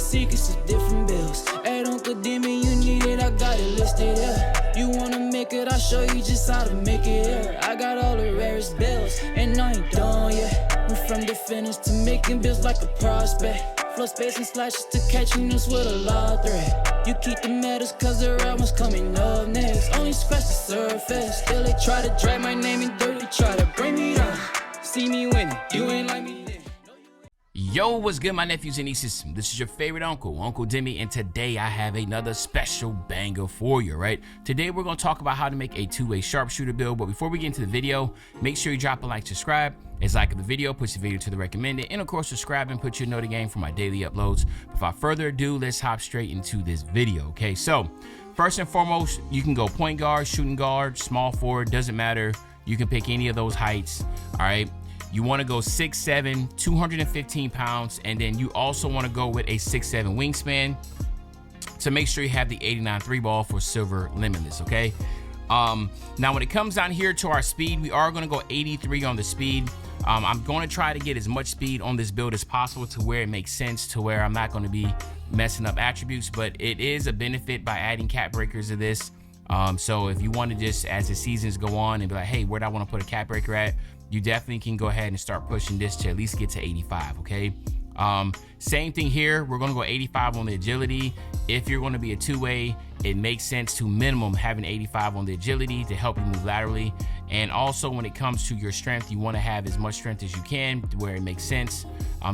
secrets of different bills. At Uncle Demi, you need it, I got it listed, yeah. You wanna make it, I'll show you just how to make it, yeah. I got all the rarest bills, and I ain't done yet. Went from the finish to making bills like a prospect. Flow space and slashes to catching us with a lot of threat. You keep the medals cause the right one's coming up next. Only scratch the surface. Still they try to drag my name in dirt. They try to bring me down. See me winning. You ain't like me then. Yo, what's good, my nephews and nieces? This is your favorite uncle, Uncle Demi, and today I have another special banger for you, right? Today we're going to talk about how to make a two-way sharpshooter build, but before we get into the video, make sure you drop a like, subscribe. It's like the video, push the video to the recommended, and of course subscribe and put your note again for my daily uploads. Without further ado, let's hop straight into this video, okay? So, first and foremost, you can go point guard, shooting guard, small forward, doesn't matter. You can pick any of those heights, all right? You want to go 6'7", 215 pounds, and then you also want to go with a 6'7" wingspan to make sure you have the 89 3 ball for silver limitless, okay? Now when it comes down here to our speed, we are going to go 83 on the speed. I'm going to try to get as much speed on this build as possible to where it makes sense, to where I'm not going to be messing up attributes, but it is a benefit by adding cap breakers to this. So if you want to just, as the seasons go on, and be like, hey, where do I want to put a cap breaker at? You definitely can go ahead and start pushing this to at least get to 85, okay? Same thing here. We're going to go 85 on the agility. If you're going to be a two-way, it makes sense to minimum having 85 on the agility to help you move laterally. And also when it comes to your strength, you want to have as much strength as you can where it makes sense.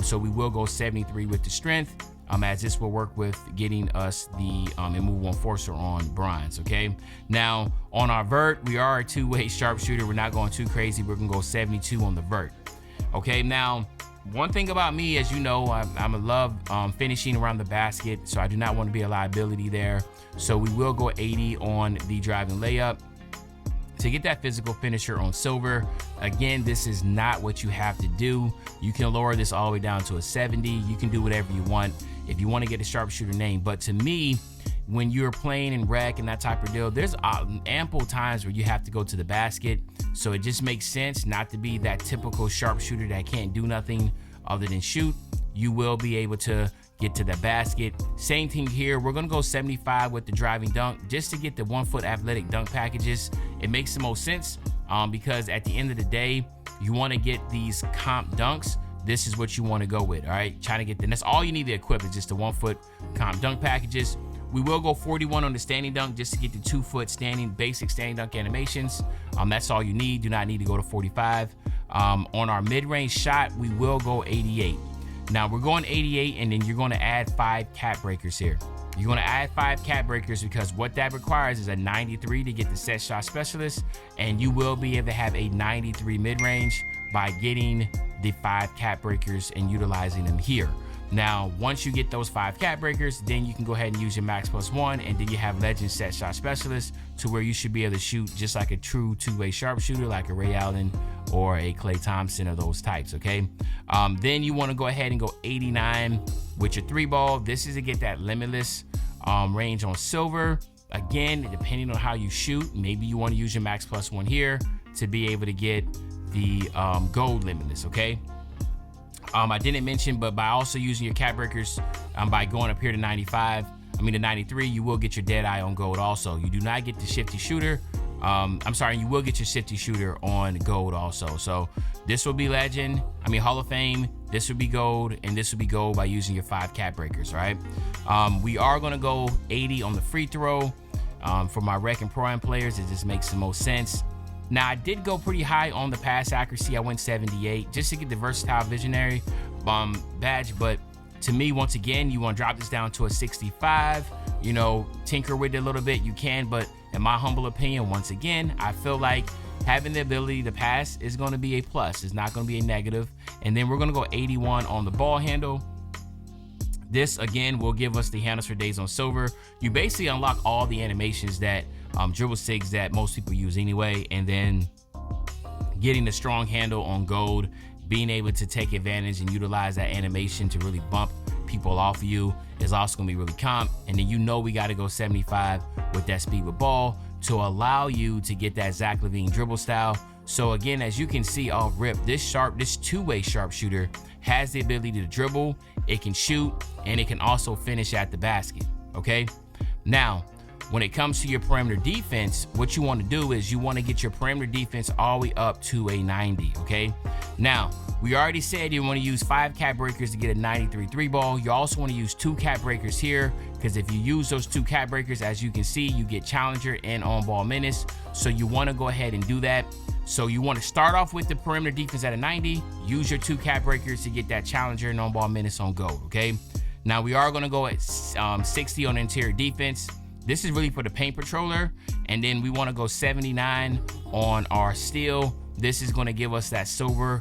So we will go 73 with the strength, as this will work with getting us the immovable enforcer on bronze, okay? Now, on our vert, we are a two-way sharpshooter. We're not going too crazy. We're gonna go 72 on the vert, okay? Now, one thing about me, as you know, I'm a love finishing around the basket, so I do not want to be a liability there. So we will go 80 on the driving layup to get that physical finisher on silver. Again, this is not what you have to do. You can lower this all the way down to a 70. You can do whatever you want if you want to get a sharpshooter name. But to me, when you're playing in rec and that type of deal, there's ample times where you have to go to the basket. So it just makes sense not to be that typical sharpshooter that can't do nothing other than shoot. You will be able to get to the basket. Same thing here. We're gonna go 75 with the driving dunk just to get the 1 foot athletic dunk packages. It makes the most sense because at the end of the day, you want to get these comp dunks. This is what you want to go with, all right? Trying to get them. That's all you need to equip is just the 1 foot comp dunk packages. We will go 41 on the standing dunk just to get the 2 foot basic standing dunk animations. That's all you need. Do not need to go to 45. On our mid-range shot, we will go 88. Now we're going 88, and then you're going to add 5 cap breakers here. You're going to add 5 cap breakers because what that requires is a 93 to get the set shot specialist, and you will be able to have a 93 mid-range by getting the 5 cap breakers and utilizing them here. Now, once you get those 5 cap breakers, then you can go ahead and use your max +1, and then you have legend set shot specialist to where you should be able to shoot just like a true two-way sharpshooter, like a Ray Allen or a Klay Thompson or those types, okay? Then you want to go ahead and go 89 with your 3 ball. This is to get that limitless range on silver. Again, depending on how you shoot, maybe you want to use your max +1 here to be able to get the gold limitless, okay? I didn't mention, but by also using your cap breakers, by going up here to 93, you will get your dead eye on gold also. You do not get the shifty shooter. You will get your shifty shooter on gold also. So this will be legend, Hall of Fame. This would be gold, and this would be gold by using your 5 cap breakers, all right? We are gonna go 80 on the free throw. For my rec and pro-am players, it just makes the most sense. Now, I did go pretty high on the pass accuracy. I went 78 just to get the versatile visionary badge. But to me, once again, you want to drop this down to a 65. You know, tinker with it a little bit, you can. But in my humble opinion, once again, I feel like having the ability to pass is going to be a plus. It's not going to be a negative. And then we're going to go 81 on the ball handle. This, again, will give us the handles for days on silver. You basically unlock all the animations that dribble sigs that most people use anyway, and then getting the strong handle on gold, being able to take advantage and utilize that animation to really bump people off of you is also gonna be really comp. And then we got to go 75 with that speed with ball to allow you to get that Zach LaVine dribble style. So again, as you can see off rip, this two-way sharpshooter has the ability to dribble, it can shoot, and it can also finish at the basket, okay? Now, when it comes to your perimeter defense, what you want to do is you want to get your perimeter defense all the way up to a 90, okay? Now, we already said you want to use 5 cap breakers to get a 93 3-ball. You also want to use 2 cap breakers here, because if you use those 2 cap breakers, as you can see, you get challenger and on-ball menace. So you want to go ahead and do that. So you want to start off with the perimeter defense at a 90, use your 2 cap breakers to get that challenger and on-ball menace on gold, okay? Now we are going to go at 60 on interior defense. This is really for the paint patroller, and then we want to go 79 on our steal. This is going to give us that silver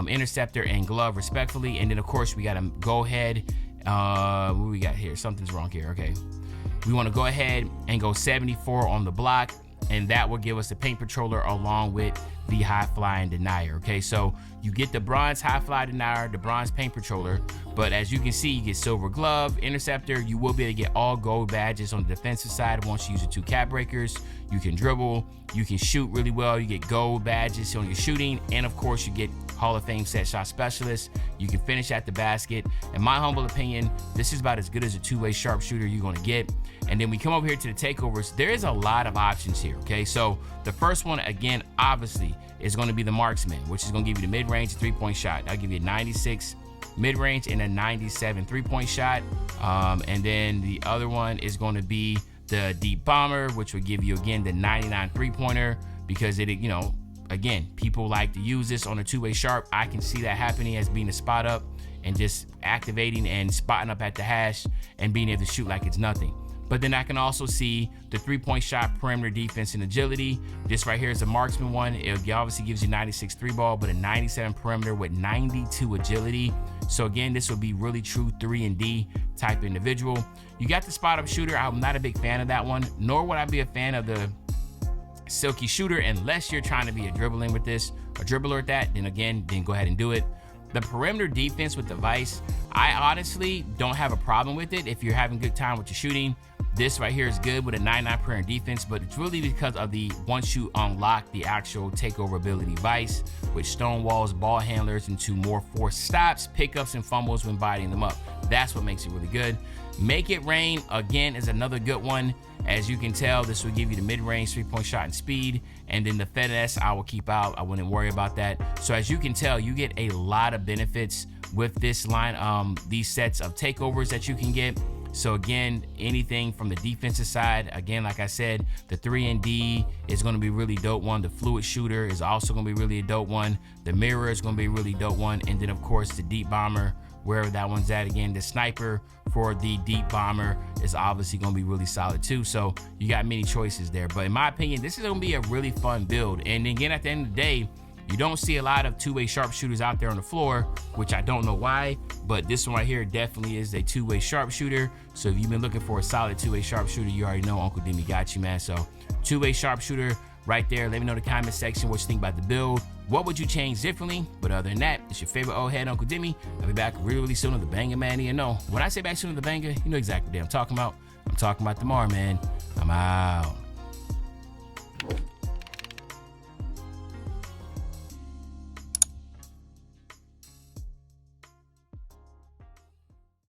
interceptor and glove respectfully, and then of course we got to go ahead. What we got here? Something's wrong here. Okay, we want to go ahead and go 74 on the block, and that will give us the paint patroller along with the high flying denier. Okay, so you get the bronze high fly denier, the bronze paint patroller, but as you can see, you get silver glove, interceptor. You will be able to get all gold badges on the defensive side once you use the 2 cap breakers. You can dribble, you can shoot really well, you get gold badges on your shooting, and of course you get Hall of Fame set shot specialist. You can finish at the basket. In my humble opinion, this is about as good as a 2-way sharpshooter you're gonna get. And then we come over here to the takeovers. There is a lot of options here, okay? So the first one, again, obviously, is gonna be the marksman, which is gonna give you the mid-range 3-point shot. I'll give you a 96 mid-range and a 97 3-point shot. And then the other one is gonna be the deep bomber, which will give you, again, the 99 3-pointer, because it, you know, again, people like to use this on a 2-way sharp. I can see that happening as being a spot up and just activating and spotting up at the hash and being able to shoot like it's nothing. But then I can also see the 3-point shot, perimeter defense, and agility. This right here is a marksman one. It obviously gives you 96 3-ball, but a 97 perimeter with 92 agility. So again, this will be really true 3-and-D type individual. You got the spot up shooter. I'm not a big fan of that one, nor would I be a fan of the silky shooter unless you're trying to be a dribbling with this, a dribbler at that. Then go ahead and do it. The perimeter defense with the Vice, I honestly don't have a problem with it if you're having good time with your shooting. This right here is good with a 99 perimeter defense, but it's really because of the once you unlock the actual takeover ability Vice, which stonewalls ball handlers into more forced stops, pickups, and fumbles when biting them up. That's what makes it really good. Make It Rain, again, is another good one. As you can tell, this will give you the mid-range 3-point shot and speed, and then the finesse I will keep out. I wouldn't worry about that. So as you can tell, you get a lot of benefits with this line, these sets of takeovers that you can get. So again, anything from the defensive side, again, like I said, the 3-and-D is going to be really dope one. The fluid shooter is also going to be really a dope one. The mirror is going to be a really dope one. And then of course the deep bomber, wherever that one's at, again, the sniper for the deep bomber is obviously going to be really solid too. So you got many choices there. But in my opinion, this is going to be a really fun build. And again, at the end of the day, you don't see a lot of 2-way sharpshooters out there on the floor, which I don't know why, but this one right here definitely is a 2-way sharpshooter. So if you've been looking for a solid 2-way sharpshooter, you already know Uncle Demi got you, man. So 2-way sharpshooter right there. Let me know in the comment section what you think about the build. What would you change differently? But other than that, it's your favorite old head, Uncle Demi. I'll be back really soon with the banger, man. You know, when I say back soon with the banger, you know exactly what I'm talking about. I'm talking about tomorrow, man. I'm out.